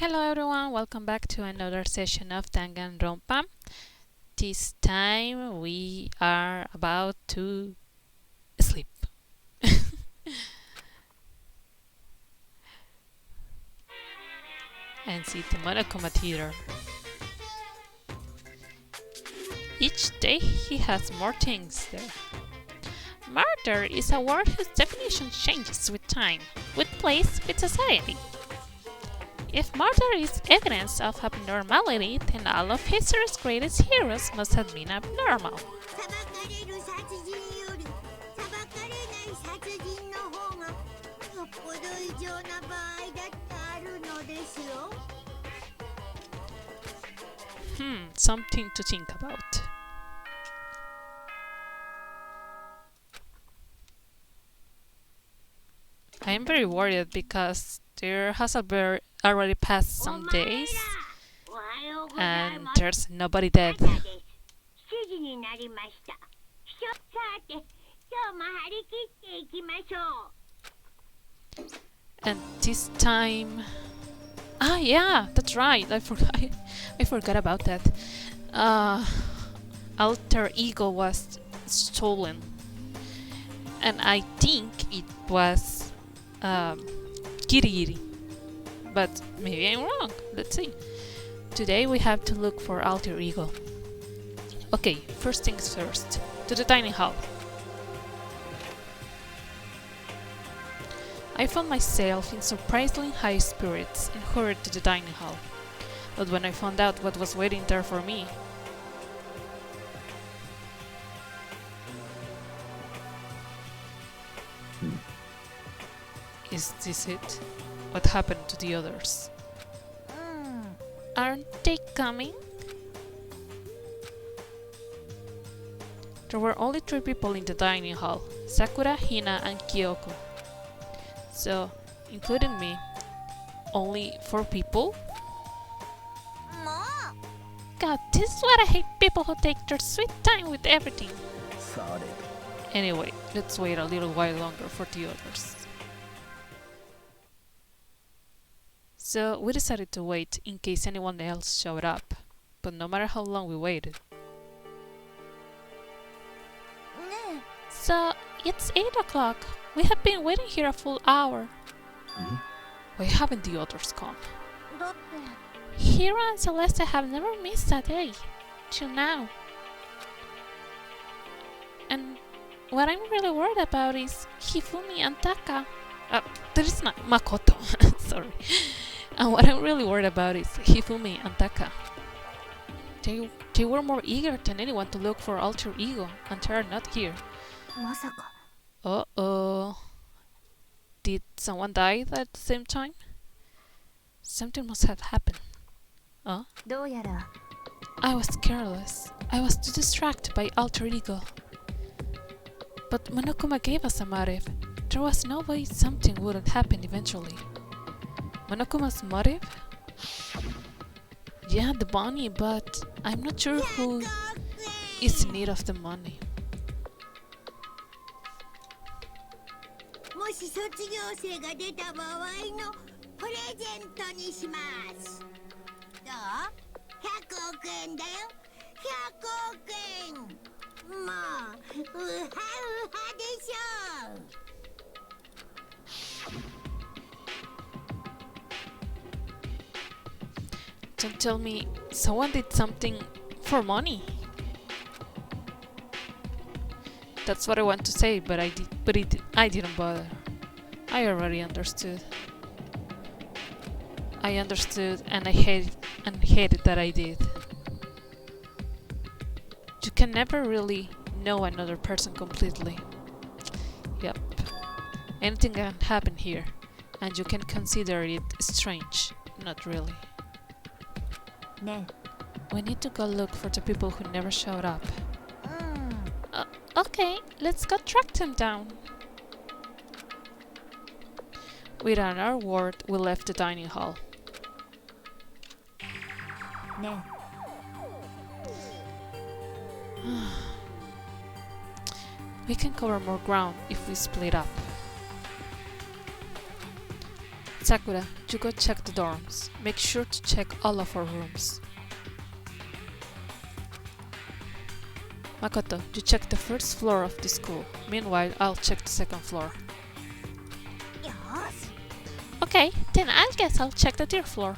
Hello everyone, welcome back to another session of Danganronpa. This time we are about to sleep. And see the Monokuma Theater. Each day he has more things there. Murder is a word whose definition changes with time, with place, with society. If murder is evidence of abnormality, then all of history's greatest heroes must have been abnormal. Something to think about. I am very worried because there has already passed some days and there's nobody dead. And this time... Ah, yeah, that's right. I forgot about that. Alter ego was stolen, and I think it was Kirigiri, but maybe I'm wrong. Let's see. Today we have to look for alter ego. Okay, first things first. To the dining hall. I found myself in surprisingly high spirits and hurried to the dining hall. But when I found out what was waiting there for me... Is this it? What happened to the others? Aren't they coming? There were only 3 people in the dining hall: Sakura, Hina, and Kyoko. So, including me, only 4 people? God, this is what I hate, people who take their sweet time with everything. Sorry. Anyway, let's wait a little while longer for the others. So, we decided to wait in case anyone else showed up, but no matter how long we waited. So, it's 8 o'clock. We have been waiting here a full hour. Why haven't the others come? Hiro and Celeste have never missed a day, till now. And what I'm really worried about is Hifumi and Taka. There is not Makoto, sorry. And what I'm really worried about is Hifumi and Taka. They were more eager than anyone to look for alter ego, and they are not here. Uh-oh. Did someone die at the same time? Something must have happened. I was careless. I was too distracted by alter ego. But Monokuma gave us a motive. There was no way something wouldn't happen eventually. Monokuma's motive? Yeah, the money, but I'm not sure who is in need of the money. Don't tell me someone did something for money. That's what I want to say, but I didn't bother. I already understood. I understood, and I hated that I did. You can never really know another person completely. Yep. Anything can happen here, and you can consider it strange. Not really. We need to go look for the people who never showed up. Okay, let's go track them down. Without our word, we left the dining hall. We can cover more ground if we split up. Sakura, you go check the dorms. Make sure to check all of our rooms. Makoto, you check the first floor of the school. Meanwhile, I'll check the second floor. Okay, then I guess I'll check the third floor.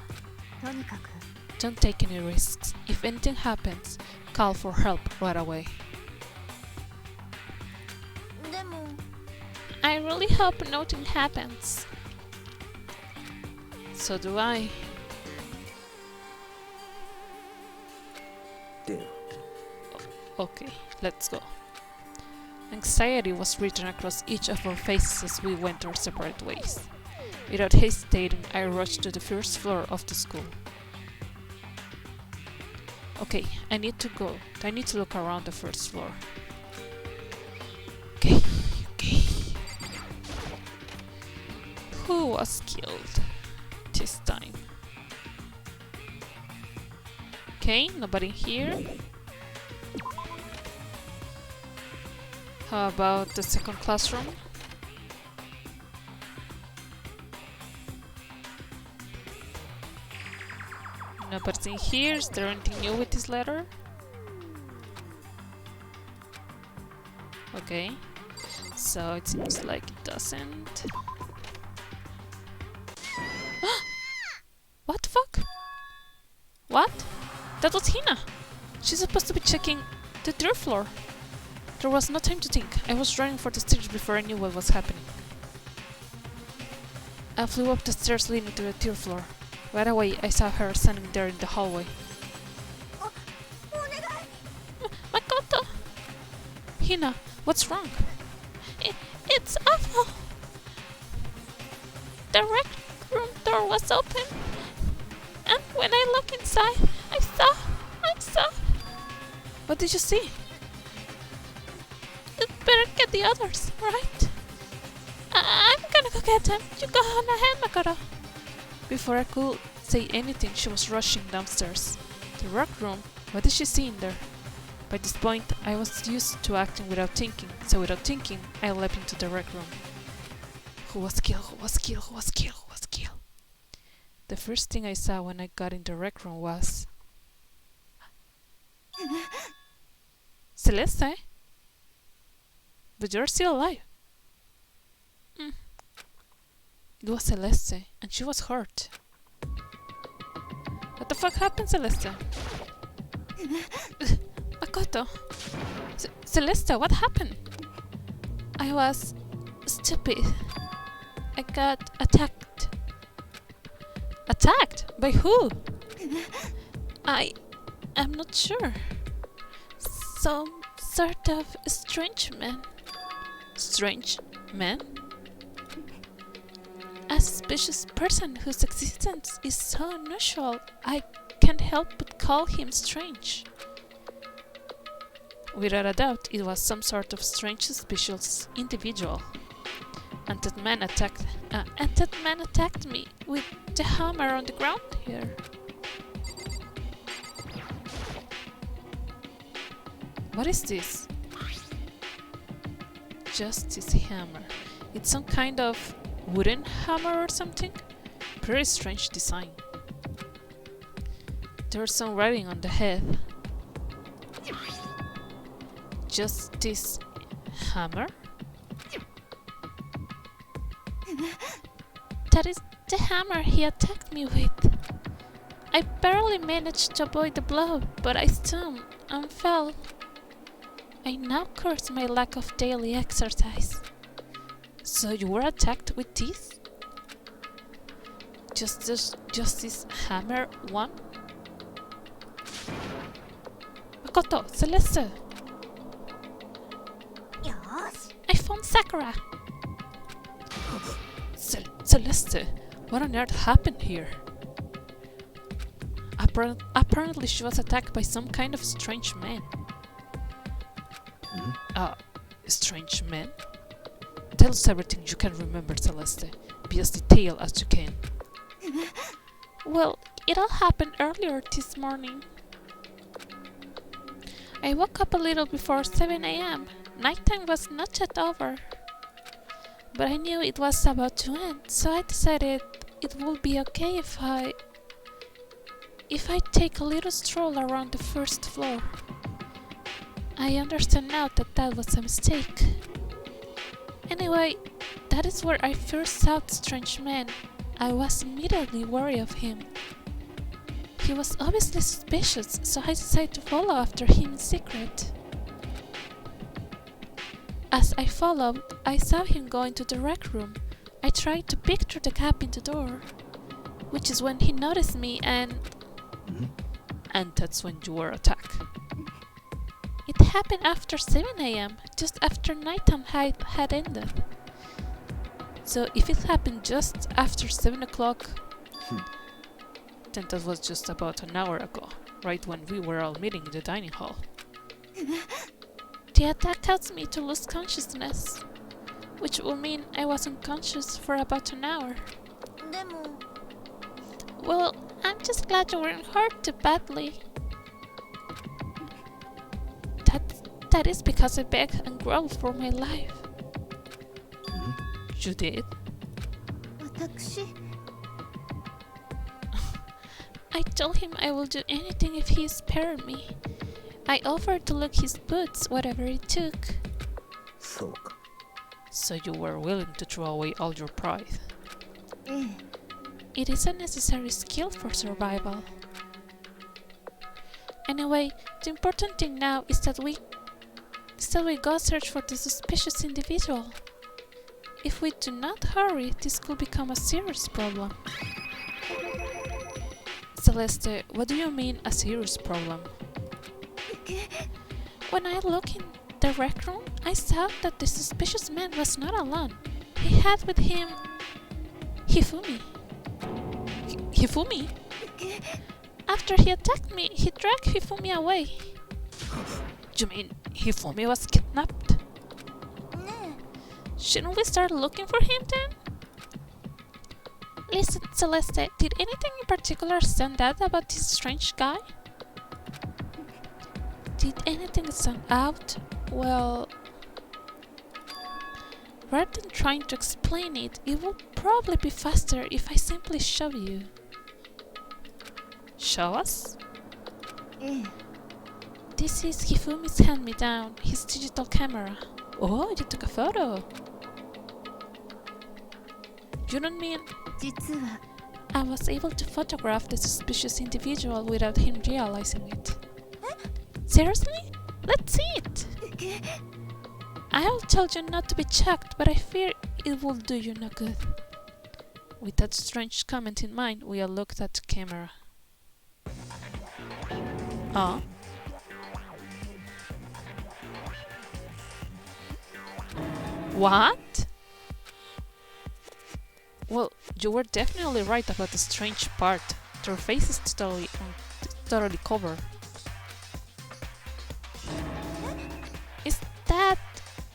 Don't take any risks. If anything happens, call for help right away. I really hope nothing happens. So do I. Okay, let's go. Anxiety was written across each of our faces as we went our separate ways. Without hesitating, I rushed to the first floor of the school. Okay, I need to look around the first floor. Okay. Who was killed this time? Okay, nobody here. How about the second classroom? Nobody's in here. Is there anything new with this letter? Okay, so it seems like it doesn't. What the fuck? What? That was Hina! She's supposed to be checking the third floor. There was no time to think. I was running for the stairs before I knew what was happening. I flew up the stairs leading to the third floor. Right away, I saw her standing there in the hallway. Makoto! Hina, what's wrong? It's awful! The rec room door was open, and when I looked inside, I saw... What did you see? You'd better get the others, right? I'm gonna go get them. You go on ahead, Makoto. Before I could say anything, she was rushing downstairs. The rec room? What did she see in there? By this point, I was used to acting without thinking, so without thinking, I leapt into the rec room. Who was killed? The first thing I saw when I got in the rec room was... Celeste? But you're still alive. It was Celeste, and she was hurt. What the fuck happened, Celeste? Makoto! Celeste, what happened? I was stupid. I got attacked. Attacked? By who? I'm not sure. Some sort of strange man. Strange man? A suspicious person whose existence is so unusual, I can't help but call him strange. Without a doubt, it was some sort of strange, suspicious individual. And that man attacked me with the hammer on the ground here. What is this? Just this hammer. It's some kind of wooden hammer or something? Pretty strange design. There's some writing on the head. Just this hammer? That is the hammer he attacked me with. I barely managed to avoid the blow, but I stumbled and fell. I now curse my lack of daily exercise. So you were attacked with this? Just this hammer one? Makoto, Celeste! Yes? I found Sakura! Celeste, what on earth happened here? Apparently she was attacked by some kind of strange man. Strange man? Tell us everything you can remember, Celeste. Be as detailed as you can. Well, it all happened earlier this morning. I woke up a little before 7 AM. Nighttime was not yet over. But I knew it was about to end, so I decided it will be okay if I take a little stroll around the first floor. I understand now that that was a mistake. Anyway, that is where I first saw the strange man. I was immediately wary of him. He was obviously suspicious, so I decided to follow after him in secret. As I followed, I saw him go into the rec room. I tried to peek through the gap in the door, which is when he noticed me and that's when you were attacked. It happened after 7 AM, just after nighttime had ended. So if it happened just after 7 o'clock, then that was just about an hour ago, right when we were all meeting in the dining hall. The attack caused me to lose consciousness, which will mean I was unconscious for about an hour. Well, I'm just glad you weren't hurt too badly. That is because I begged and growled for my life. You did? I told him I will do anything if he spared me. I offered to look his boots, whatever it took. So you were willing to throw away all your pride? It is a necessary skill for survival. Anyway, the important thing now is that we go search for the suspicious individual. If we do not hurry, this could become a serious problem. Celeste, what do you mean a serious problem? When I looked in the rec room, I saw that the suspicious man was not alone. He had with him Hifumi. Hifumi? After he attacked me, he dragged Hifumi away. You mean Hifumi was kidnapped? Shouldn't we start looking for him then? Listen, Celeste, did anything in particular stand out about this strange guy? Did anything stand out? Well, rather than trying to explain it, it will probably be faster if I simply show you. Show us? This is Hifumi's hand-me-down, his digital camera. Oh, you took a photo! You don't mean... I was able to photograph the suspicious individual without him realizing it. Seriously? Let's see it! I'll tell you not to be shocked, but I fear it will do you no good. With that strange comment in mind, we all looked at the camera. Oh? What? Well, you were definitely right about the strange part. Their face is totally covered. Is that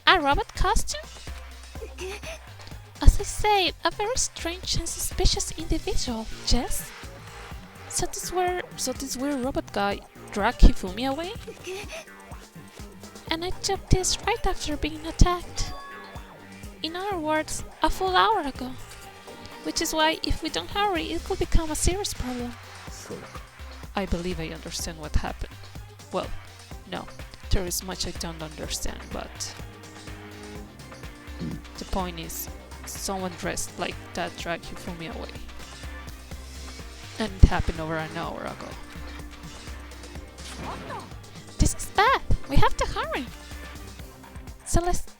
a robot costume? As I said, a very strange and suspicious individual, yes? So this weird robot guy dragged Hifumi away? And I took this right after being attacked. In other words, a full hour ago. Which is why, if we don't hurry, it could become a serious problem. I believe I understand what happened. Well, no, there is much I don't understand, but... The point is, someone dressed like that dragged Hifumi away. And it happened over an hour ago. This is bad! We have to hurry! Celeste,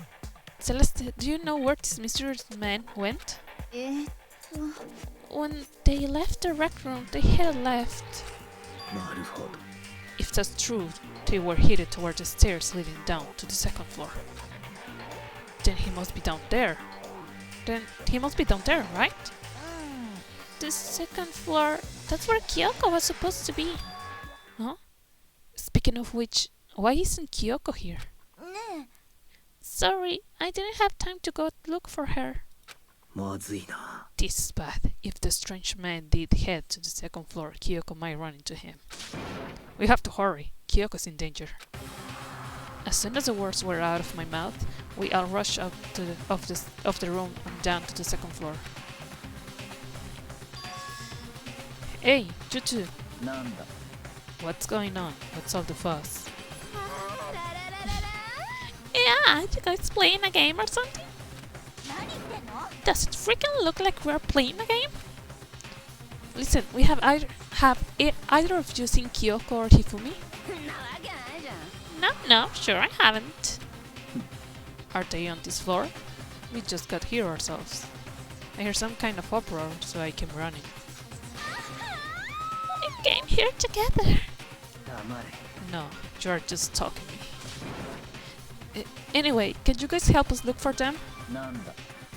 do you know where this mysterious man went? When they left the rec room, they had left. If that's true, they were headed toward the stairs leading down to the second floor. Then he must be down there. Right? The second floor, that's where Kyoko was supposed to be. Huh? Speaking of which, why isn't Kyoko here? Sorry, I didn't have time to go look for her. This is bad. If the strange man did head to the second floor, Kyoko might run into him. We have to hurry. Kyoko's in danger. As soon as the words were out of my mouth, we all rushed out of the room and down to the second floor. Hey, you two. なんだ What's going on? What's all the fuss? Yeah, you guys playing a game or something? Does it freaking look like we're playing a game? Listen, we have either of you seen Kyoko or Hifumi? No, sure I haven't. Are they on this floor? We just got here ourselves. I hear some kind of uproar, so I came running. We came here together. No, you are just talking me. Anyway, can you guys help us look for them? なんだ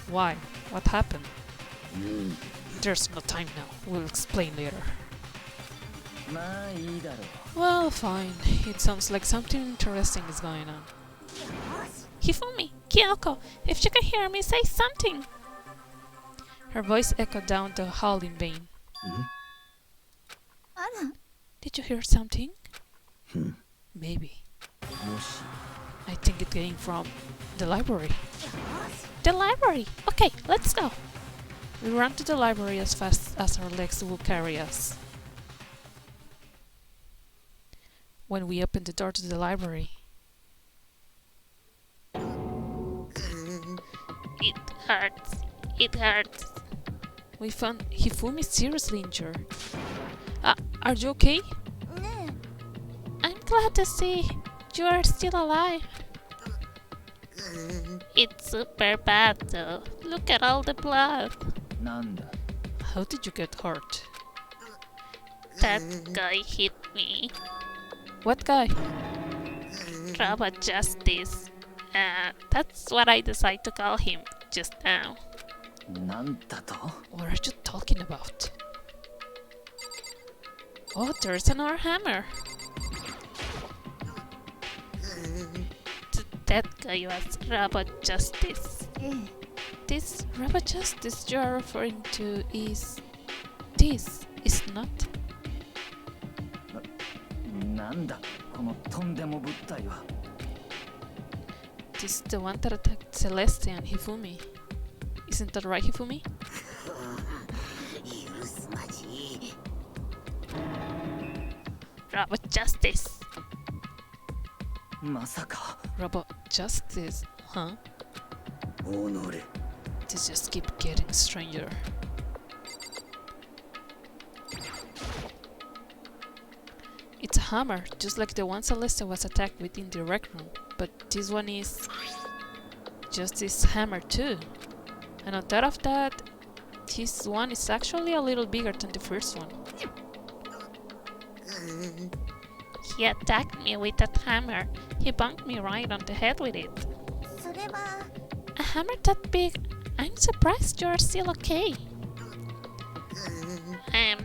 Why? What happened? There's no time now. We'll explain later. まあいいだろう Well, fine. It sounds like something interesting is going on. Hifumi, Kyoko, if you can hear me, say something! Her voice echoed down the hall in vain. Did you hear something? Maybe. もし I think it came from the library. The library! Okay, let's go! We ran to the library as fast as our legs will carry us. When we opened the door to the library, it hurts. It hurts. We found Hifumi seriously injured. Are you okay? I'm glad to see you are still alive. It's super bad though. Look at all the blood. なんだ How did you get hurt? That guy hit me. What guy? Robot Justice. That's what I decided to call him just now. なんだと What are you talking about? Oh, there's another hammer. That guy was Robot Justice. This Robot Justice you are referring to is... this, is not? なんだこのとんでも物体は This is the one that attacked Celeste and Hifumi. Isn't that right, Hifumi? Robot Justice. まさか Robot Justice, huh? 己 This just keep getting stranger. It's a hammer, just like the one Celeste was attacked with in the rec room, but this one is just this hammer too. And on top of that, this one is actually a little bigger than the first one. He attacked me with that hammer. He bumped me right on the head with it. A hammer that big? I'm surprised you are still okay. I'm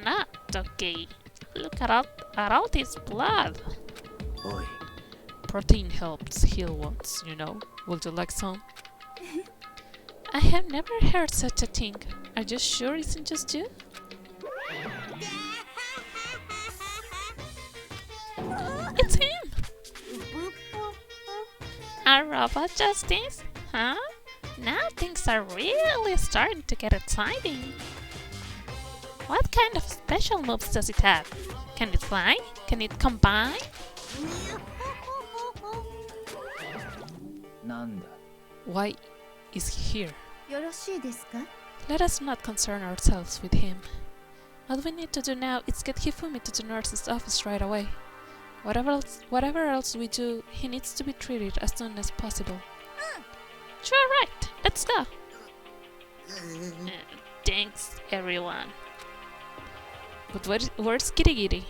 not okay. Look at all this blood. おい Protein helps heal wounds, you know. Would you like some? I have never heard such a thing. Are you sure it isn't just you? It's him! A Robot Justice? Huh? Now things are really starting to get exciting. What kind of special moves does it have? Can it fly? Can it combine? なんだ Why is he here? よろしいですか Let us not concern ourselves with him. All we need to do now is get Hifumi to the nurse's office right away. Whatever else we do, he needs to be treated as soon as possible. Sure, right. Let's go. Thanks, everyone. But where's Kirigiri?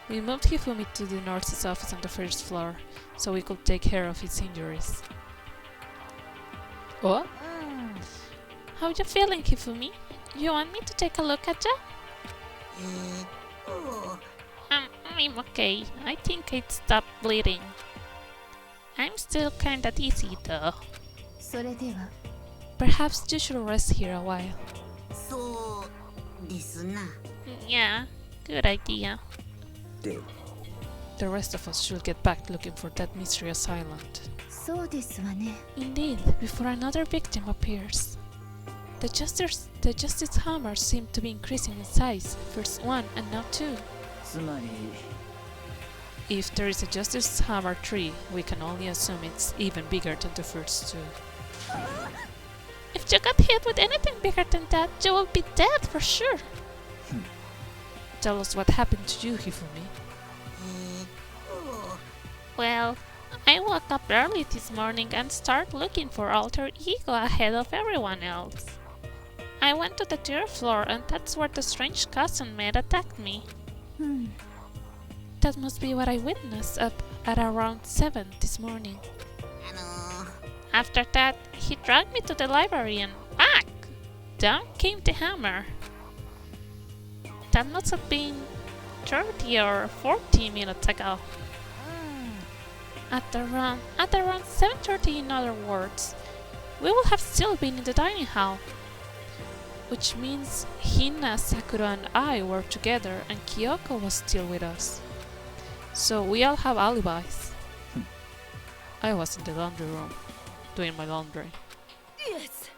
We moved Hifumi to the nurse's office on the first floor, so we could take care of his injuries. What? How you feeling, Hifumi? You want me to take a look at you? I'm okay. I think it stopped bleeding. I'm still kinda dizzy though. それでは Perhaps you should rest here a while. そうですな Yeah, good idea. で The rest of us should get back looking for that mysterious island. そうですわね Indeed, before another victim appears. The justice hammers seem to be increasing in size. First one and now two. つまり If there is a justice hammer 3, we can only assume it's even bigger than the first two. If you got hit with anything bigger than that, you will be dead for sure. Tell us what happened to you, Hifumi. Well, I woke up early this morning and started looking for alter ego ahead of everyone else. I went to the third floor and that's where the strange cousin maid attacked me. That must be what I witnessed up at around 7 this morning. After that, he dragged me to the library and whack! Down came the hammer. That must have been 30 or 40 minutes ago. At around 7:30 in other words, we will have still been in the dining hall. Which means Hina, Sakura and I were together and Kyoko was still with us. So we all have alibis. I was in the laundry room, doing my laundry. Yes.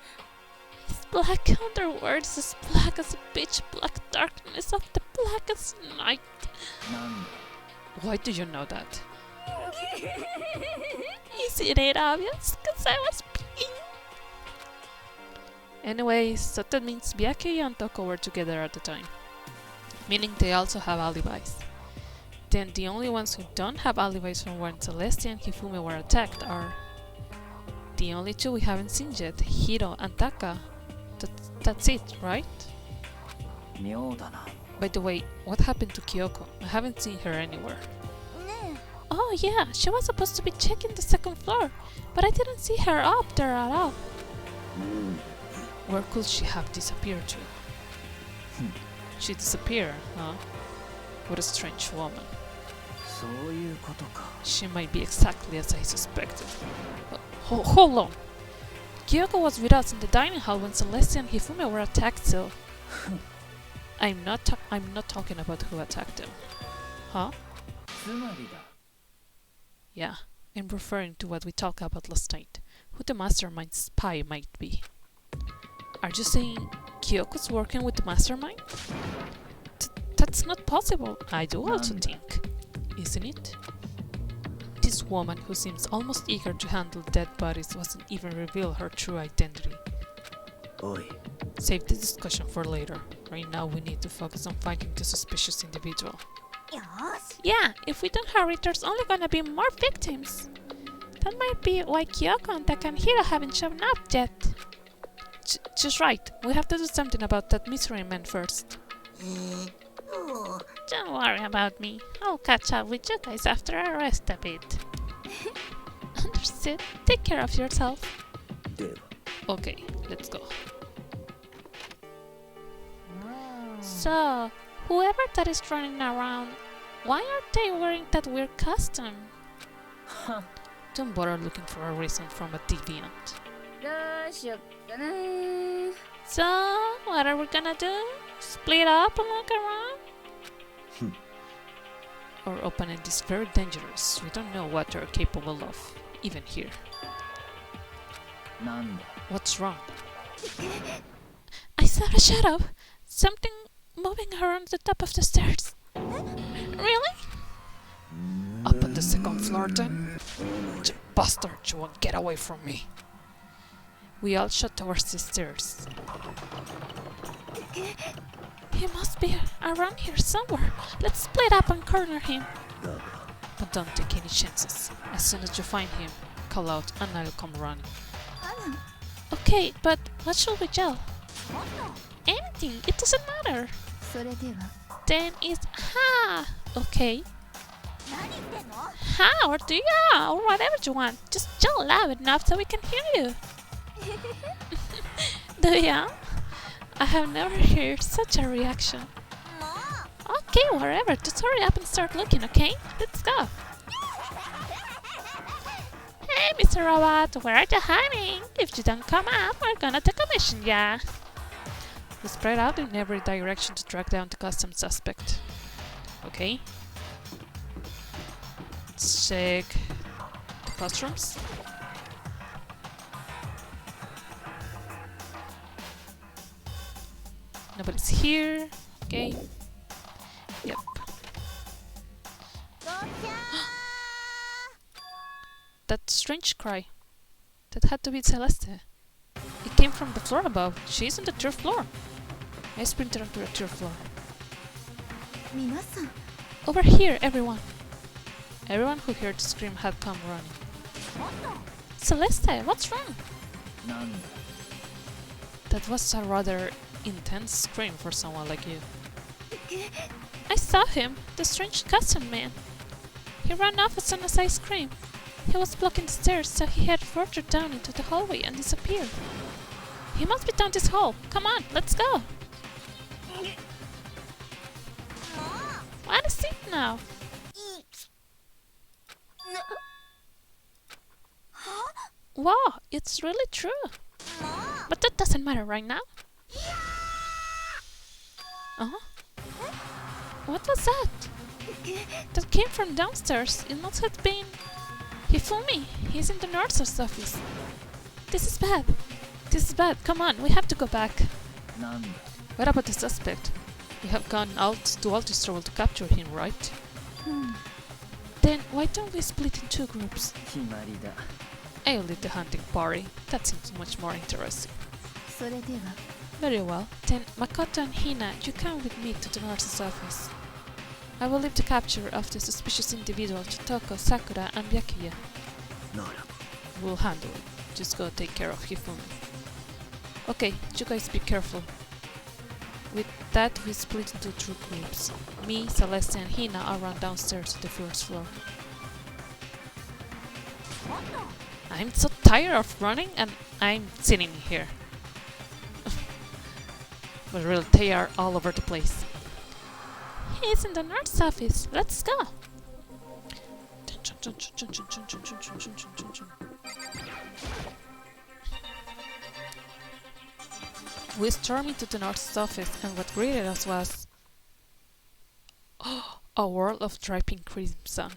His black underwear is as black as the pitch black darkness of the blackest night. なんだ Why do you know that? Isn't it obvious? Because I was peeing. Anyway, so that means Byakuya and Toko were together at the time. Meaning they also have alibis. Then the only ones who don't have alibis from when Celestia and Hifumi were attacked are the only two we haven't seen yet, Hiro and Taka. That's it, right? 妙だな By the way, what happened to Kyoko? I haven't seen her anywhere. Oh yeah, she was supposed to be checking the second floor, but I didn't see her up there at all. Where could she have disappeared to? She disappeared, huh? What a strange woman. そういうことか She might be exactly as I suspected. Hold on! Kyoko was with us in the dining hall when Celestia and Hifumi were attacked, so... I'm not talking about who attacked them. Huh? つまりだ Yeah, I'm referring to what we talked about last night. Who the mastermind spy might be. Are you saying Kyoko's working with the mastermind? That's not possible, I do also think. Isn't it? This woman who seems almost eager to handle dead bodies wasn't even reveal her true identity. おい Save the discussion for later. Right now we need to focus on finding the suspicious individual. Yeah, if we don't hurry, there's only gonna be more victims. That might be why Kyoko and Taka and Hiro haven't shown up yet. She's right. We have to do something about that mystery man first. Don't worry about me. I'll catch up with you guys after I rest a bit. Understood. Take care of yourself. では Okay, let's go. So, whoever that is running around, why are they wearing that weird costume? Don't bother looking for a reason from a deviant. どうしよっかな So, what are we gonna do? Split up and look around? Our opponent is very dangerous. We don't know what they're capable of, even here. なんだ What's wrong? I saw a shadow. Something moving around the top of the stairs. Really? Up on the second floor then? You bastard, you won't get away from me. We all shot towards the stairs. He must be around here somewhere. Let's split up and corner him. だが But don't take any chances. As soon as you find him, call out and I'll come running. Okay, but what should we yell? Anything, it doesn't matter. それでは Then it's ha. Okay. 何言ってんの Ha or do ya or whatever you want. Just yell loud enough so we can hear you. Do ya? I have never heard such a reaction. もう Okay, whatever. Just hurry up and start looking, okay? Let's go. Hey, Mr. Robot, where are you hiding? If you don't come up, we're gonna take a mission, yeah. We spread out in every direction to track down the custom suspect. Okay. Let's check the classrooms. Nobody's here. Okay. Yep. That strange cry. That had to be Celeste. It came from the floor above. She's on the third floor. I sprinted onto the third floor. Over here, everyone! Everyone who heard the scream had come running. Celeste, what's wrong? That was a rather intense scream for someone like you. I saw him, the strange custom man. He ran off as soon as I screamed. He was blocking the stairs, so he headed further down into the hallway and disappeared. He must be down this hall. Come on, let's go. What is it now? Wow, it's really true. But that doesn't matter right now. What was that? That came from downstairs. It must have been Hifumi. He's in the nurse's office. This is bad. This is bad. Come on, we have to go back. What about the suspect? We have gone out to all this trouble to capture him, right? Then why don't we split in two groups? I'll lead the hunting party. That seems much more interesting. Very well. Then Makoto and Hina, you come with me to the nurse's office. I will leave the capture of the suspicious individual to Toko, Sakura, and Byakuya. We'll handle it. Just go take care of Hifumi. Okay, you guys be careful. With that, we split into two groups. Me, Celeste, and Hina are run downstairs to the first floor. I'm so tired of running and I'm sitting here. But really, they are all over the place. He's in the nurse's office. Let's go. We stormed into the nurse's office, and what greeted us was a world of dripping crimson.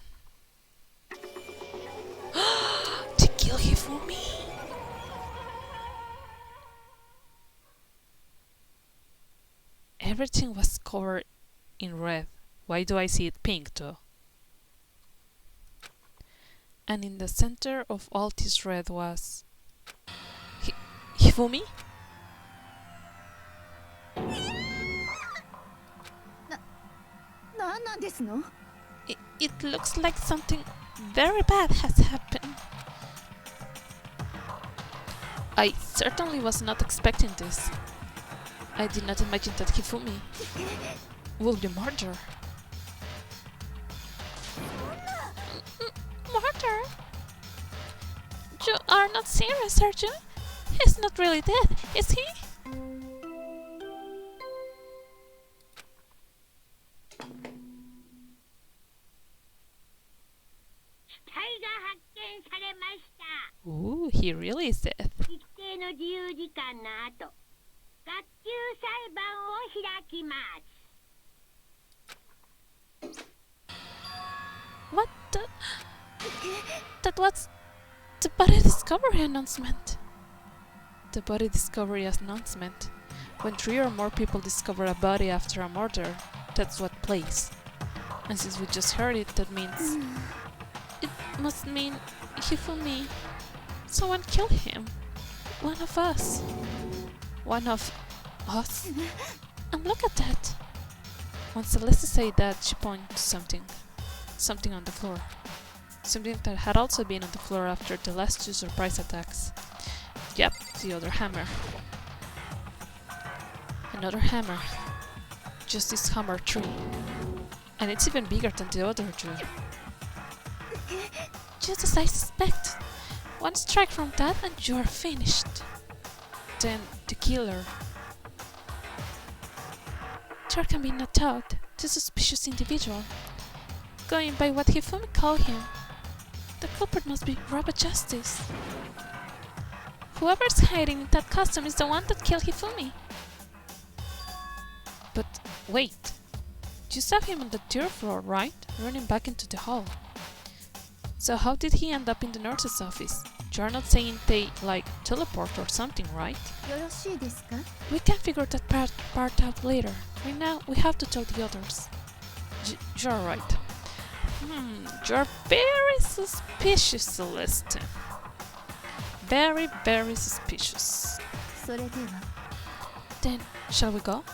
To kill Hifumi. Everything was covered in red. Why do I see it pink though? And in the center of all this red was Hifumi? It looks like something very bad has happened. I certainly was not expecting this. I did not imagine that Hifumi would be murdered. Murder? You are not serious, are you? He's not really dead, is he? Ooh, he really is dead. What the? That was the body discovery announcement. The body discovery announcement. When 3 or more people discover a body after a murder, that's what plays. And since we just heard it, that means... It must mean Hifumi. Someone killed him. One of us. One of us? And look at that. When Celeste said that, she pointed to something. Something on the floor. Something that had also been on the floor after the last 2 surprise attacks. Yep, the other hammer. Another hammer. Just this hammer 3. And it's even bigger than the other 2. Just as I suspect. One strike from that and you are finished. Then the killer. There can be no doubt. The suspicious individual. Going by what Hifumi called him. The culprit must be Robot Justice. Whoever's hiding in that costume is the one that killed Hifumi. But wait. You saw him on the 3rd floor, right? Running back into the hall. So how did he end up in the nurse's office? You're not saying they, like, teleport or something, right? よろしいですか? We can figure that part out later. Right now, we have to tell the others. You're right. You're very suspicious, Celeste. Very, very suspicious. それでは Then, shall we go?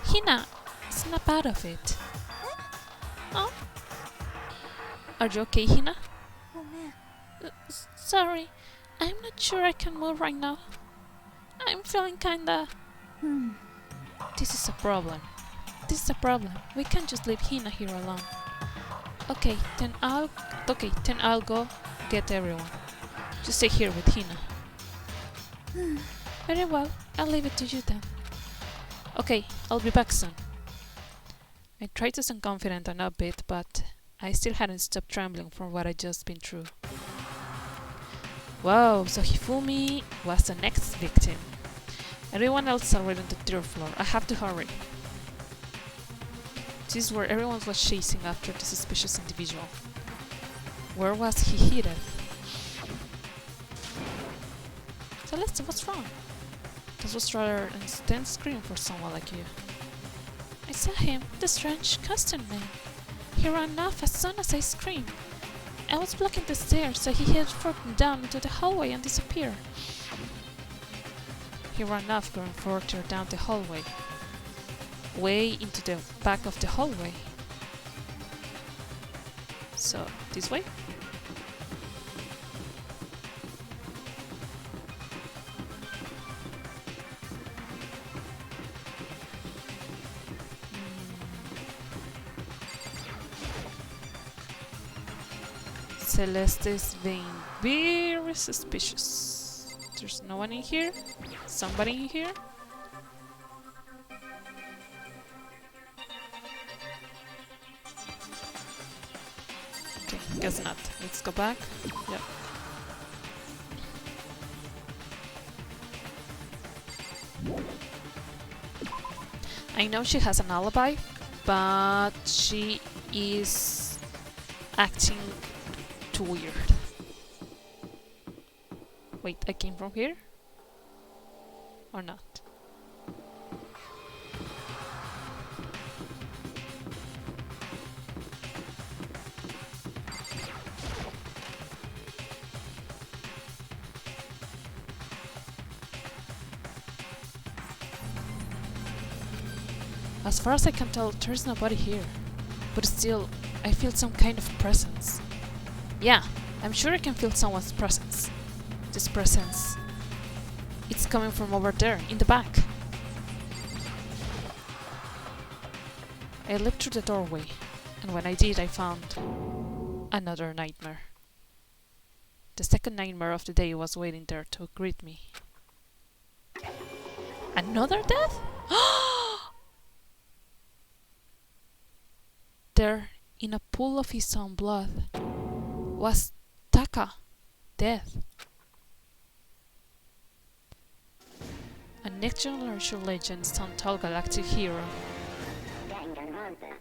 Hina, snap out of it. Oh? Are you okay, Hina? ごめん Sorry, I'm not sure I can move right now. I'm feeling kinda... This is a problem. This is a problem. We can't just leave Hina here alone. Okay, then I'll go get everyone. Just stay here with Hina. Very well, I'll leave it to you then. Okay, I'll be back soon. I tried to sound confident and upbeat, but I still hadn't stopped trembling from what I'd just been through. Whoa, so Hifumi was the next victim. Everyone else is already on the third floor. I have to hurry. This is where everyone was chasing after the suspicious individual. Where was he hidden? Celeste, what's wrong? This was rather an intense scream for someone like you. I saw him, the strange costume man. He ran off as soon as I screamed. I was blocking the stairs, so he headed down into the hallway and disappeared. He ran off going further down the hallway. Way into the back of the hallway. So, this way? Celeste is being very suspicious. There's no one in here? Somebody in here? Okay, guess not. Let's go back. Yep. I know she has an alibi, but she is acting too weird. Wait, I came from here? Or not? As far as I can tell, there's nobody here. But still, I feel some kind of presence. Yeah, I'm sure I can feel someone's presence. This presence, it's coming from over there, in the back. I leapt through the doorway, and when I did, I found another nightmare. The second nightmare of the day was waiting there to greet me. Another death? There, in a pool of his own blood, was Taka, death. A next generation legend, some tall galactic hero. Danganronpa.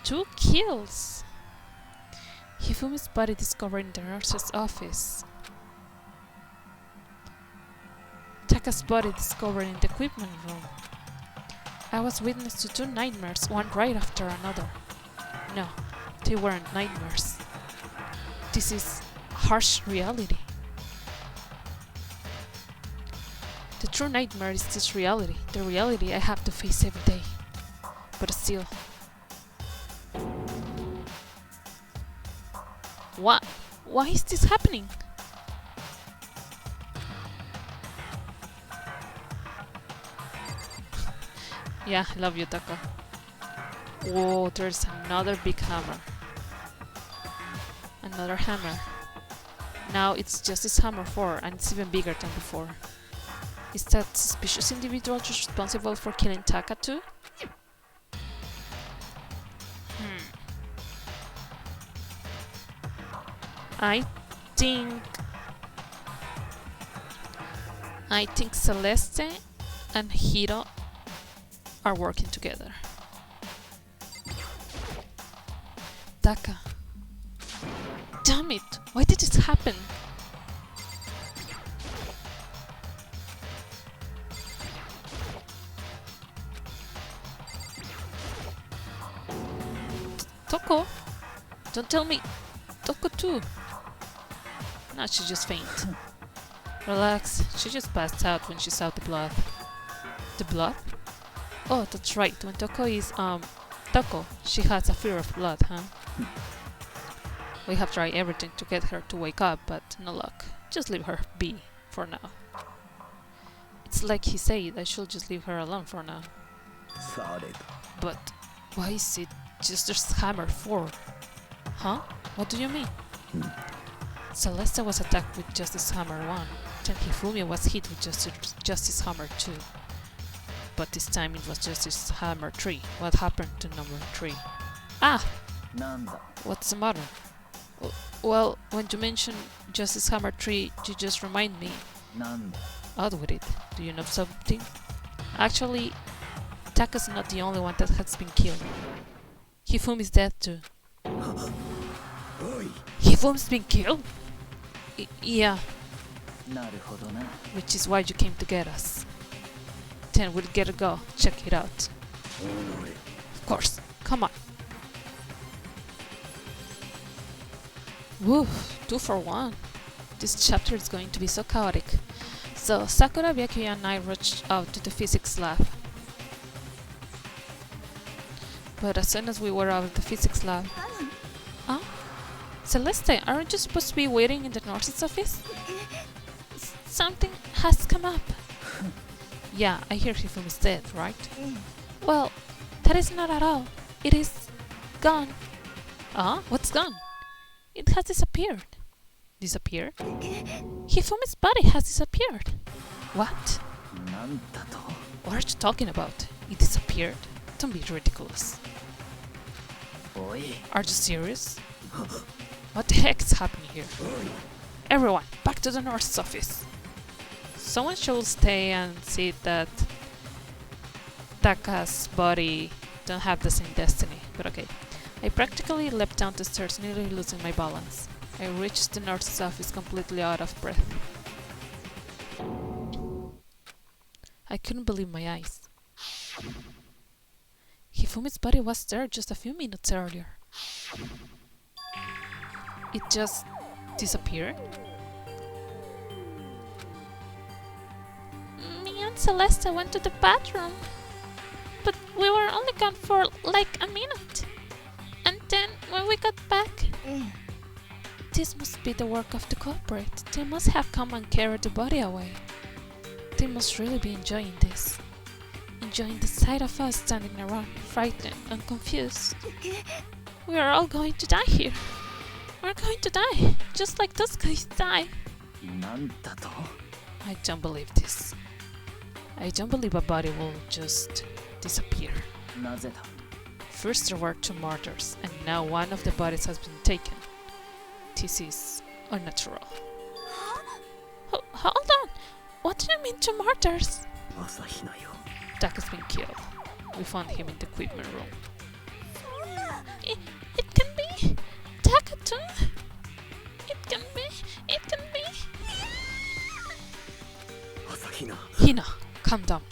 2 kills! Hifumi's body discovered in the nurse's office. Taka's body discovered in the equipment room. I was witness to 2 nightmares, one right after another. No, they weren't nightmares. This is harsh reality. The true nightmare is this reality, the reality I have to face every day. But still... What? Why is this happening? Yeah, I love you, Taka. Whoa, there's another big hammer. Another hammer. Now it's just this hammer 4, and it's even bigger than before. Is that suspicious individual just responsible for killing Taka too? I think Celeste and Hiro are working together. Taka. Damn it! Why did this happen? Toko? Don't tell me. Toko too. No, she just fainted. Relax. She just passed out when she saw the blood. The blood? Oh, that's right. When Toko is, Toko, she has a fear of blood, huh? We have tried everything to get her to wake up, but no luck. Just leave her be, for now. It's like he said, I should just leave her alone for now. But why is it Justice Hammer 4? Huh? What do you mean? Celeste was attacked with Justice Hammer 1, then Hifumi was hit with Justice Hammer 2. But this time it was Justice Hammer 3. What happened to number 3? Ah! What's the matter? Well, when you mentioned Justice Hammer 3, you just remind me. Out with it. Do you know something? Actually, Taka's not the only one that has been killed. Hifumi's dead too. Hifumi's been killed? Yeah. Which is why you came to get us. Then we'll get a go. Check it out. Of course. Come on. Woo, 2 for 1. This chapter is going to be so chaotic. So Sakura, Byakuya and I rushed out to the physics lab. But as soon as we were out of the physics lab... Huh? Celeste, aren't you supposed to be waiting in the nurse's office? Something has come up. Yeah, I hear Hifumi's dead, right? Well, that is not at all. It is gone. Ah, what's gone? It has disappeared. Disappeared? Hifumi's body has disappeared. What? What are you talking about? It disappeared? Don't be ridiculous. Are you serious? What the heck is happening here? Everyone, back to the nurse's office. Someone should stay and see that Taka's body don't have the same destiny, but okay. I practically leapt down the stairs, nearly losing my balance. I reached the nurse's office completely out of breath. I couldn't believe my eyes. Hifumi's body was there just a few minutes earlier. It just disappeared? Me and Celeste went to the bathroom, but we were only gone for like a minute. And then when we got back... This must be the work of the culprit. They must have come and carried the body away. They must really be enjoying this. Enjoying the sight of us standing around, frightened and confused. We are all going to die here. We're going to die, just like those guys die. I don't believe this. I don't believe a body will just disappear. First there were 2 murders, and now one of the bodies has been taken. This is unnatural. Hold on! What do you mean 2 murders? Taka's been killed. We found him in the equipment room. It can be Taka too? It can be. Hina, calm down.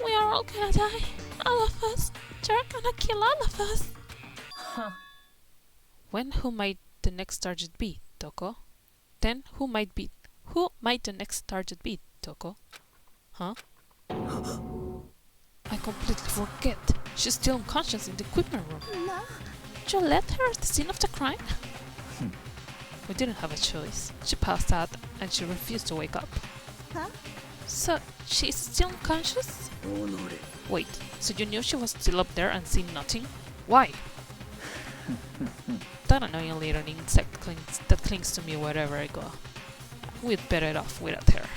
We are all gonna die. All of us. They're gonna kill all of us. Who might the next target be, Toko? Then who might the next target be, Toko? Huh? I completely forget. She's still unconscious in the equipment room. No. Did you let her at the scene of the crime? We didn't have a choice. She passed out and she refused to wake up. Huh? So, she's still unconscious? Wait, so you knew she was still up there and seen nothing? Why? That annoying little insect that clings to me wherever I go. We'd better off without her.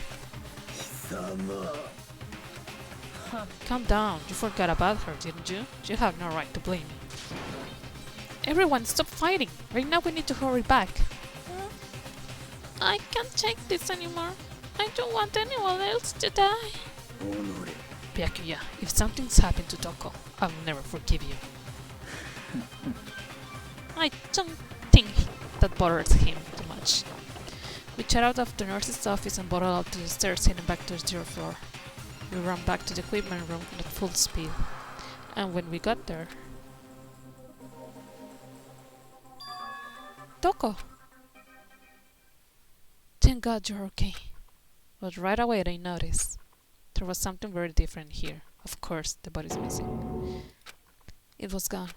Calm down, you forgot about her, didn't you? You have no right to blame me. Everyone, stop fighting! Right now we need to hurry back. I can't take this anymore. I don't want anyone else to die. Byakuya, if something's happened to Toko, I'll never forgive you. I don't think that bothers him too much. We chat out of the nurse's office and bottle out to the stairs, heading back to the 0th floor. We ran back to the equipment room at full speed. And when we got there... Toko! Thank God you're okay. But right away I noticed there was something very different here. Of course, the body's missing. It was gone.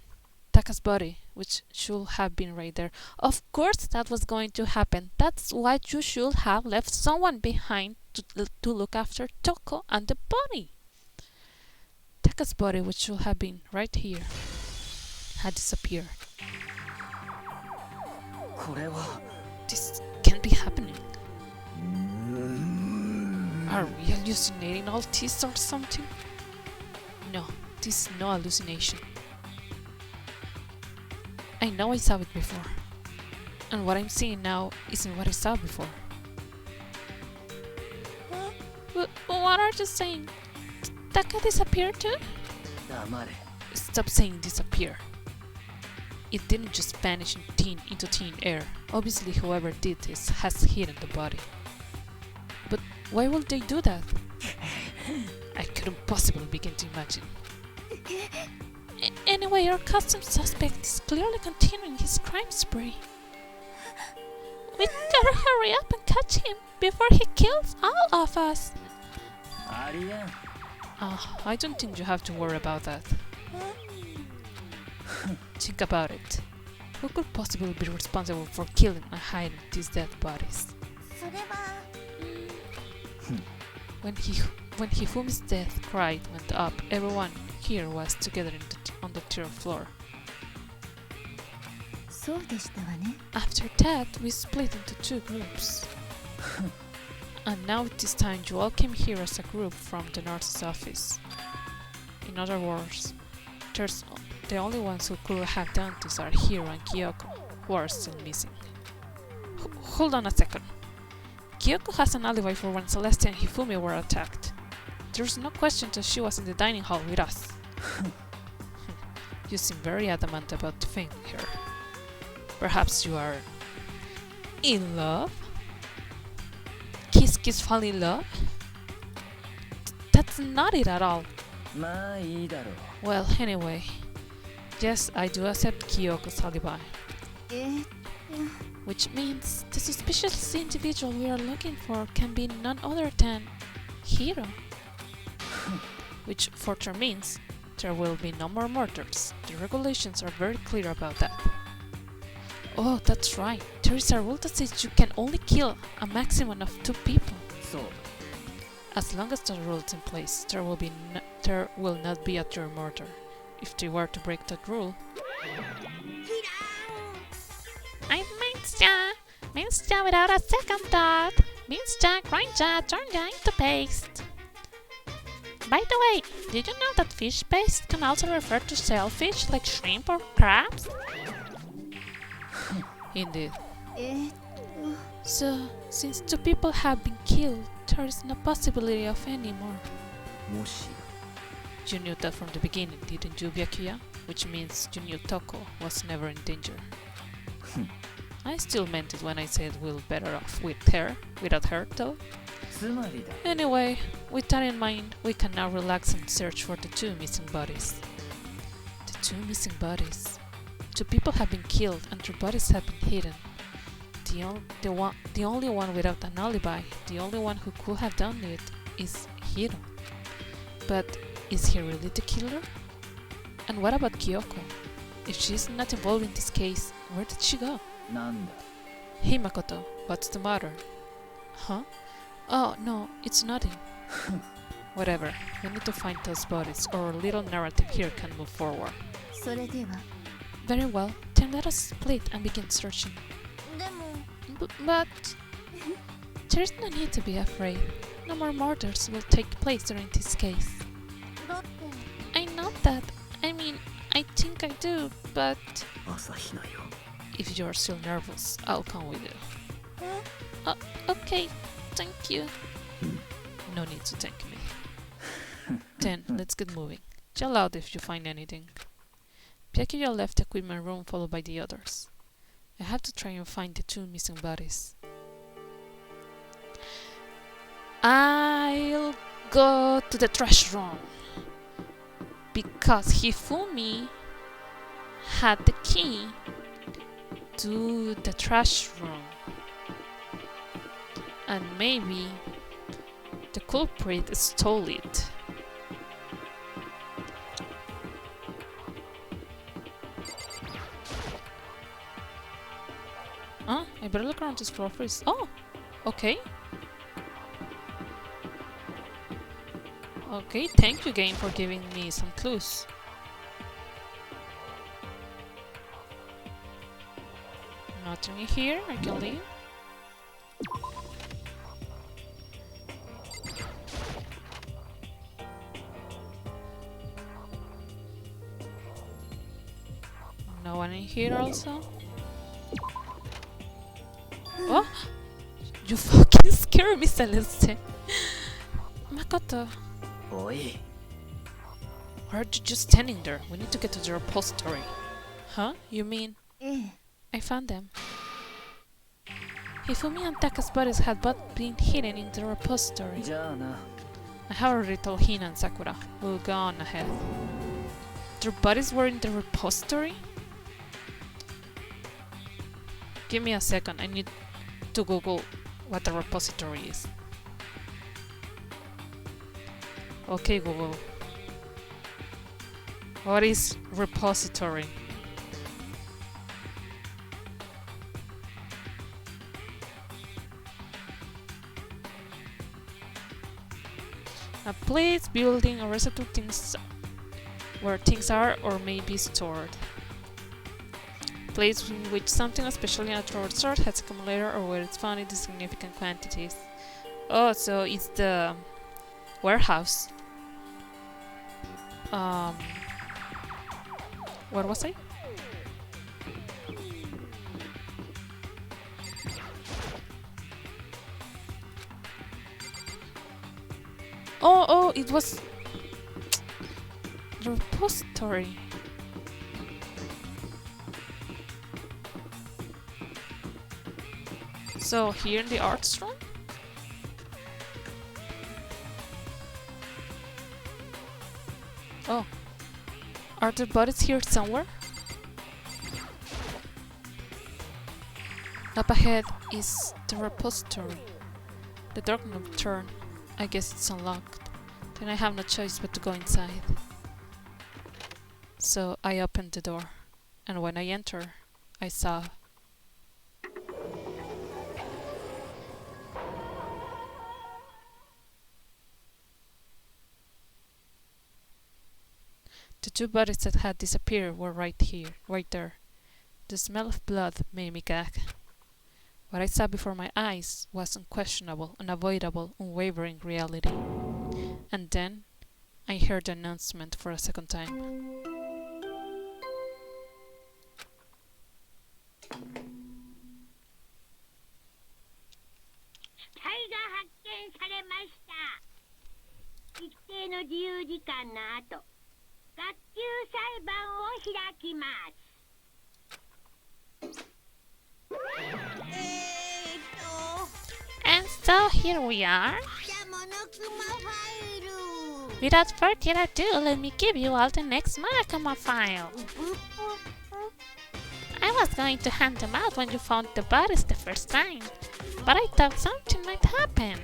Taka's body, which should have been right there. Of course that was going to happen. That's why you should have left someone behind to look after Toko and the body. Taka's body, which should have been right here, had disappeared. This can't be happening. Are we hallucinating all this or something? No, this is no hallucination. I know I saw it before. And what I'm seeing now isn't what I saw before. What are you saying? Taka disappeared too? Stop saying disappear. It didn't just vanish into thin air. Obviously whoever did this has hidden the body. But why would they do that? I couldn't possibly begin to imagine. Anyway, our custom suspect is clearly continuing his crime spree. We gotta hurry up and catch him before he kills all of us. I don't think you have to worry about that. Think about it. Who could possibly be responsible for killing and hiding these dead bodies? When Hifumi's death cry went up, everyone here was together on the 3rd floor. After that, we split into 2 groups. And now it is time you all came here as a group from the nurse's office. In other words, the only ones who could have done this are Hiro and Kyoko, who are still missing. Hold on a second. Kyoko has an alibi for when Celeste and Hifumi were attacked. There's no question that she was in the dining hall with us. You seem very adamant about defending her. Perhaps you are... in love? Kiss fall in love? That's not it at all. Well, anyway. Yes, I do accept Kyoko's alibi. Which means the suspicious individual we are looking for can be none other than Hiro. Which further means there will be no more murders. The regulations are very clear about that. Oh, that's right. There is a rule that says you can only kill a maximum of 2 people. As long as that rule is in place, there will not be a third murder. If they were to break that rule... I minced ya without a second thought. Minced ya, grind ya, turn ya into paste. By the way, did you know that fish paste can also refer to shellfish like shrimp or crabs? Indeed. So, since 2 people have been killed, there is no possibility of any more. You knew that from the beginning, didn't you, Byakuya? Which means you knew Toko was never in danger. I still meant it when I said we'll better off without her though. Anyway, with that in mind, we can now relax and search for the 2 missing bodies. The 2 missing bodies. 2 people have been killed and their bodies have been hidden. The only one without an alibi, the only one who could have done it, is Hiro. But is he really the killer? And what about Kyoko? If she's not involved in this case, where did she go? Hey Makoto, what's the matter? Huh? Oh, no, it's nothing. Whatever, we need to find those bodies or our little narrative here can move forward. Very well, then let us split and begin searching. But... there's no need to be afraid. No more murders will take place during this case. I know that. I mean, I think I do, but... if you're still nervous, I'll come with you. Okay, thank you. No need to thank me. Then, let's get moving. Yell out if you find anything. Pyakuya left the equipment room followed by the others. I have to try and find the two missing bodies. I'll go to the trash room because Hifumi had the key to the trash room, and maybe the culprit stole it. I better look around this floor first. Oh, okay. Okay, thank you, game, for giving me some clues. Nothing in here, I can leave. No one in here also. Oh! You fucking scare me, Celeste! Makoto! Oi. Why are you just standing there? We need to get to the repository. Huh? You mean? I found them. Hifumi and Taka's bodies had both been hidden in the repository. I have already told Hina and Sakura. We'll go on ahead. Their bodies were in the repository? Give me a second, I need to Google what the repository is. Okay, Google. What is repository? A place, building, or receptacle things where things are or may be stored. Place in which something, especially a natural resource, has accumulated or where it's found in significant quantities. Oh, so it's the warehouse. Where was I? Oh, it was the repository. So here in the arts room? Oh, are the bodies here somewhere? Up ahead is the repository. The door knob turned. I guess it's unlocked. Then I have no choice but to go inside. So I opened the door, and when I entered, I saw the two bodies that had disappeared were right there. The smell of blood made me gag. What I saw before my eyes was unquestionable, unavoidable, unwavering reality. And then I heard the announcement for a second time. And so here we are. Without further ado, let me give you all the next Monokuma file. I was going to hand them out when you found the bodies the first time, but I thought something might happen.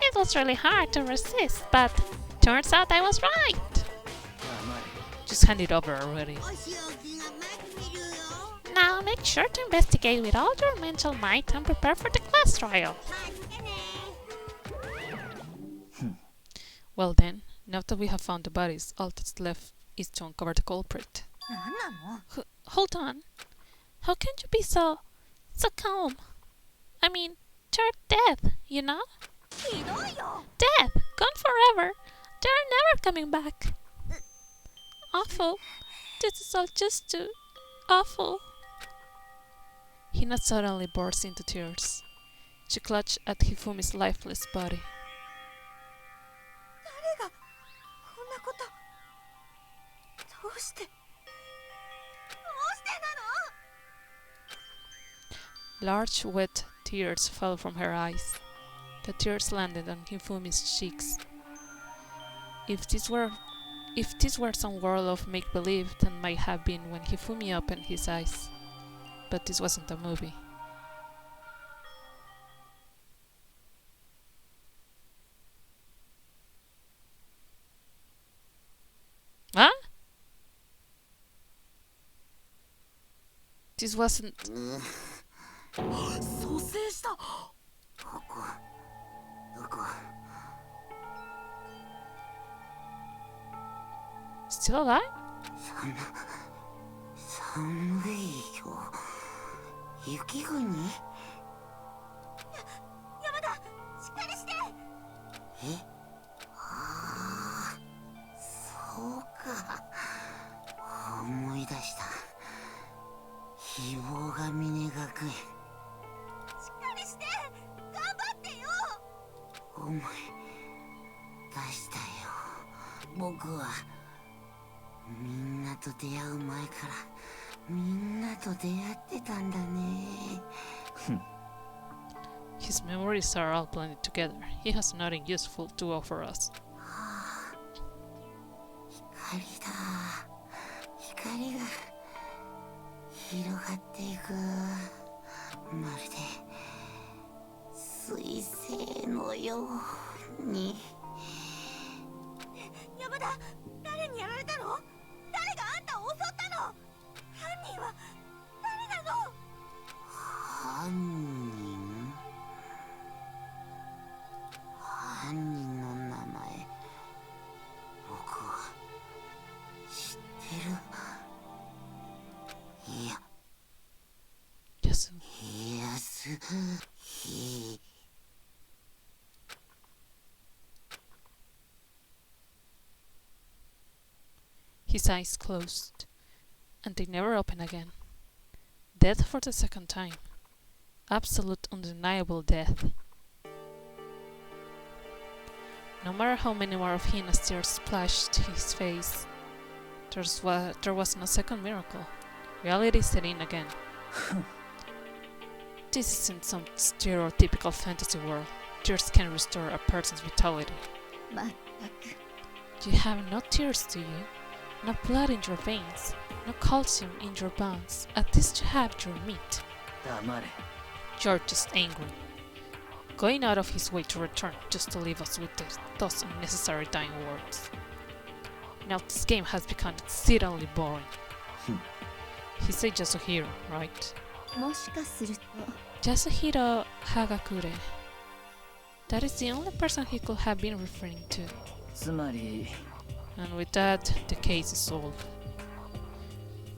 It was really hard to resist, but turns out I was right. Just hand it over already. Now make sure to investigate with all your mental might and prepare for the class trial. Well then, now that we have found the bodies, all that's left is to uncover the culprit. Hold on. How can you be so calm? I mean, they're dead, you know? Dead! Gone forever! They're never coming back! Awful. This is all just too awful. Hina suddenly burst into tears. She clutched at Hifumi's lifeless body. Large, wet tears fell from her eyes. The tears landed on Hifumi's cheeks. If this were some world of make-believe, then might have been when Hifumi opened his eyes. But this wasn't a movie. Huh? This wasn't... Still alive? 寒いよ。雪国？山田、しっかりして。え？ああ、そうか。思い出した。非棒が峰学園。しっかりして。頑張ってよ。思い出したよ。僕はみんなと出会う前からみんなと出会ってたんだね。His memories are all blended together. He has nothing useful to offer us. 光だ。光が広がっていく。まるで彗星のように。山田、誰にやられたの？誰があんたを襲ったの？犯人は誰なの？犯人？犯人の名前僕は知ってる。いや、Yes. 'His eyes closed, and they never opened again. Death for the second time. Absolute undeniable death. No matter how many more of Hina's tears splashed his face, there was no second miracle. Reality set in again. This isn't some stereotypical fantasy world. Tears can restore a person's vitality. You have no tears, do you? No blood in your veins, no calcium in your bones. At least you have your meat. 黙れ。 You're just angry. Going out of his way to return just to leave us with those unnecessary dying words. Now this game has become exceedingly boring. He's a Yasuhiro, right? もしかすると Yasuhiro Hagakure. That is the only person he could have been referring to. つまり And with that, the case is solved.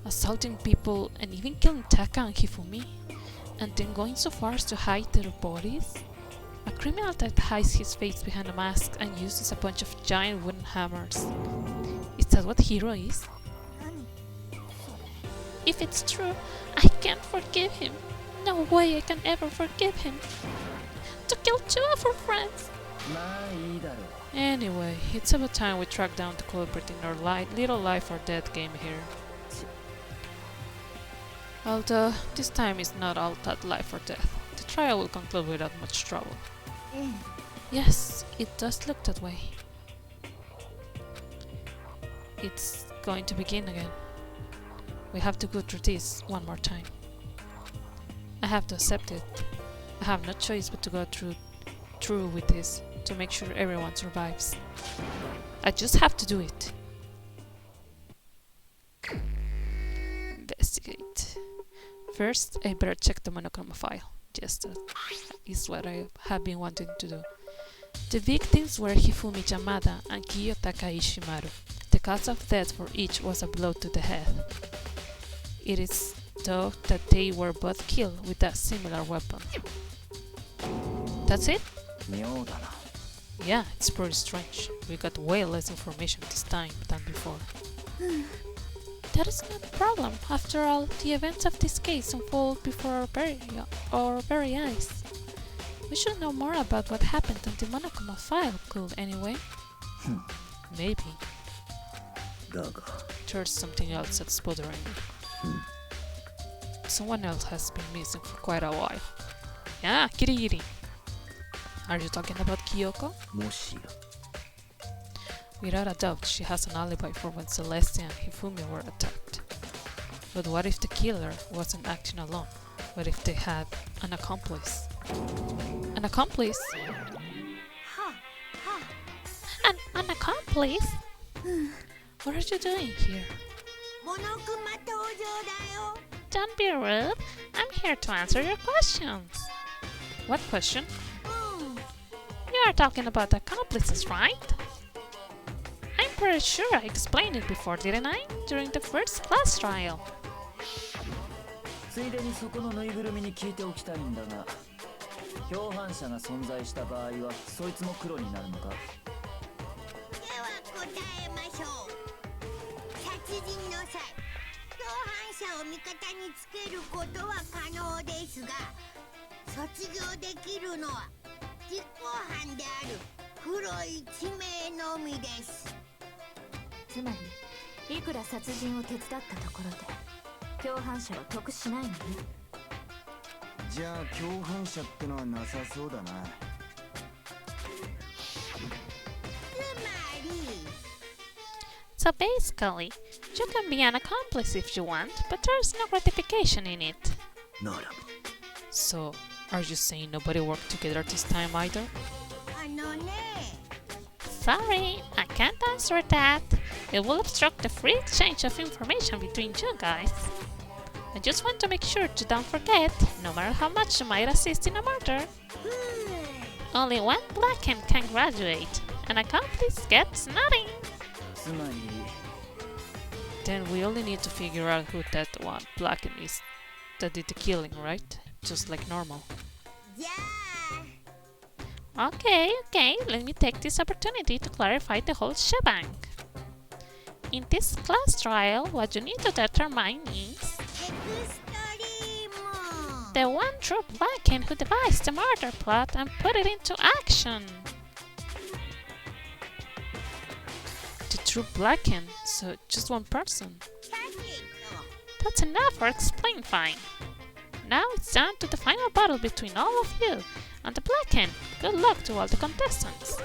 Assaulting people and even killing Taka and Hifumi, and then going so far as to hide their bodies? A criminal that hides his face behind a mask and uses a bunch of giant wooden hammers. Is that what Hiro is? If it's true, I can't forgive him. No way I can ever forgive him. To kill two of our friends! まあいいだろう。 Anyway, it's about time we track down the culprit in our little life or death game here. Although, this time is not all that life or death. The trial will conclude without much trouble. Yes, it does look that way. It's going to begin again. We have to go through this one more time. I have to accept it. I have no choice but to go through with this to make sure everyone survives. I just have to do it. Investigate. First, I better check the monochroma file. Yes, that is what I have been wanting to do. The victims were Hifumi Yamada and Kiyotaka Ishimaru. The cause of death for each was a blow to the head. It is thought that they were both killed with a similar weapon. That's it? 妙だな。 Yeah, it's pretty strange. We got way less information this time than before. That is not a problem. After all, the events of this case unfold before our very eyes. We should know more about what happened on the Monokuma file, cool anyway. Maybe. There's something else that's bothering me. Someone else has been missing for quite a while. Yeah, Kirigiri. Are you talking about Kyoko? Without a doubt, she has an alibi for when Celestia and Hifumi were attacked. But what if the killer wasn't acting alone? What if they had an accomplice? An accomplice? An accomplice? What are you doing here? Don't be rude. I'm here to answer your questions. What question? You are talking about accomplices, right? I'm pretty sure I explained it before, didn't I? During the first class trial. ついでにそこのぬいぐるみに聞いておきたいんだが、共犯者が存在した場合はそいつも黒になるのか？では答えましょう。殺人の際、共犯者を味方につけることは可能ですが、卒業できるのは実行犯である黒い地名のみです。つまりいくら殺人を手伝ったところで共犯者は得しないのね。じゃあ共犯者ってのはなさそうだな。So basically, you can be an accomplice if you want, but there's no gratification in it. So, are you saying nobody worked together this time either? Sorry, I can't answer that. It will obstruct the free exchange of information between you guys. I just want to make sure you don't forget, no matter how much you might assist in a murder. Only one Blackhand can graduate. An accomplice gets nothing. つまり Then we only need to figure out who that one Blackened is that did the killing, right? Just like normal. Okay, let me take this opportunity to clarify the whole shebang. In this class trial, what you need to determine is the one true Blackhand who devised the murder plot and put it into action. The true Blackened, so just one person. That's enough for explain fine. Now it's down to the final battle between all of you and the Blackhand. Good luck to all the contestants.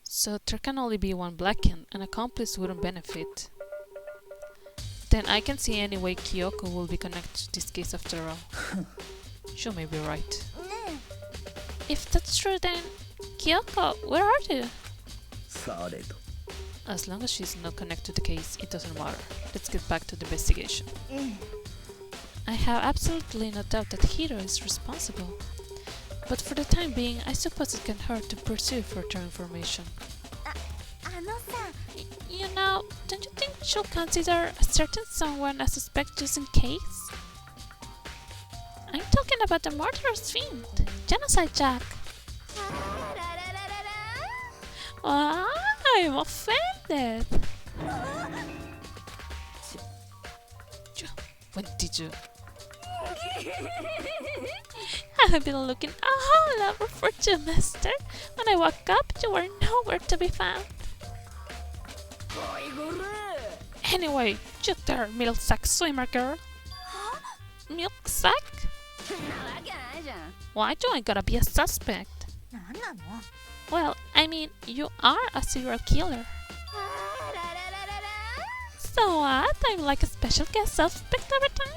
So there can only be one Blackened, an accomplice wouldn't benefit. Then I can see any way Kyoko will be connected to this case after all. She may be right. If that's true, then Kyoko, where are you? As long as she's not connected to the case, it doesn't matter. Let's get back to the investigation. I have absolutely no doubt that Hiro is responsible. But for the time being, I suppose it can hurt to pursue further information. You know, don't you think we should consider a certain someone a suspect just in case? I'm talking about the murderous fiend, Genocide Jack. I'm offended. When did you? I have been looking all over for you, mister. When I woke up, you were nowhere to be found. Anyway, you there, milk sack swimmer girl. Milk sack? Why do I gotta be a suspect? Well, I mean, you are a serial killer. So what? I'm like a special guest suspect every time?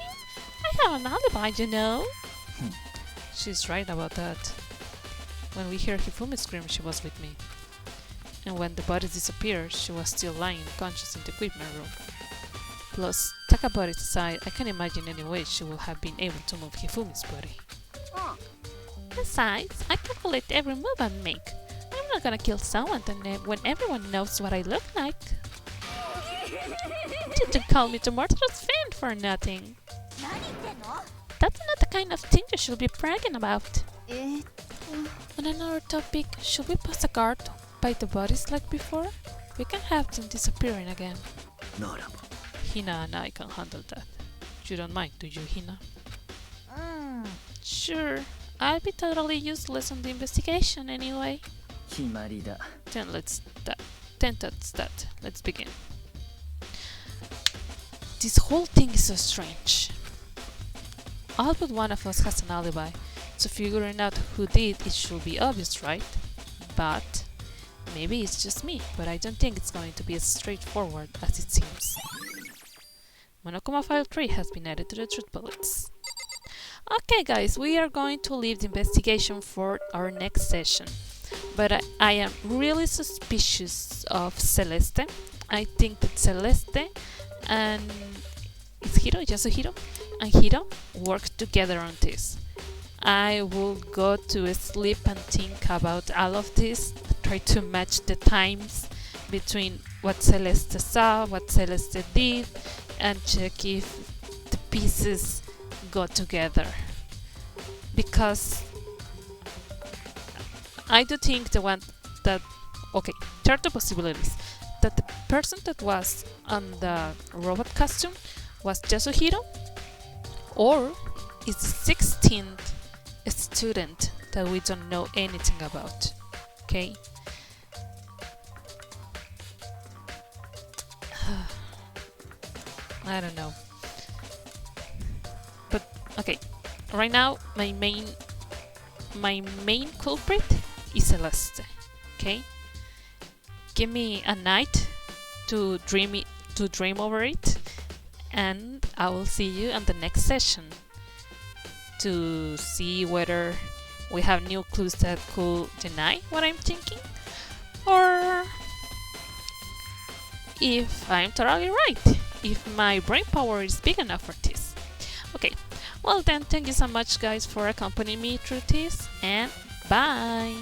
I have an alibi, you know. She's right about that. When we heard Hifumi scream, she was with me. And when the bodies disappeared, she was still lying unconscious in the equipment room. Plus, talk about it aside, I can't imagine any way she would have been able to move Hifumi's body. Besides, I calculate every move I make. I'm not gonna kill someone when everyone knows what I look like. Didn't call me the murderous fiend for nothing. That's not the kind of thing you should be bragging about. On another topic, should we post a guard by the bodies like before? We can have them disappearing again. Hina and I can handle that. You don't mind, do you, Hina? Sure, I'll be totally useless on the investigation anyway. 決まりだ。 Then let's then that's that. Let's begin. This whole thing is so strange. All but one of us has an alibi, so figuring out who did it should be obvious, right? But maybe it's just me, but I don't think it's going to be as straightforward as it seems. Monokuma File 3 has been added to the truth bullets. Okay guys, we are going to leave the investigation for our next session. But I am really suspicious of Celeste. I think that Celeste and Yasuhiro and Hiro worked together on this. I will go to sleep and think about all of this, try to match the times between what Celeste saw, what Celeste did, and check if the pieces go together. Because I do think there are two possibilities. That the person that was on the robot costume was Yasuhiro, or is the 16th student that we don't know anything about. Okay? I don't know. But okay, right now my main culprit is Celeste. Okay? Give me a night to dream over it, and I will see you on the next session to see whether we have new clues that could deny what I'm thinking, or if I'm totally right, if my brain power is big enough for this. Okay, well then, thank you so much guys for accompanying me through this, and bye!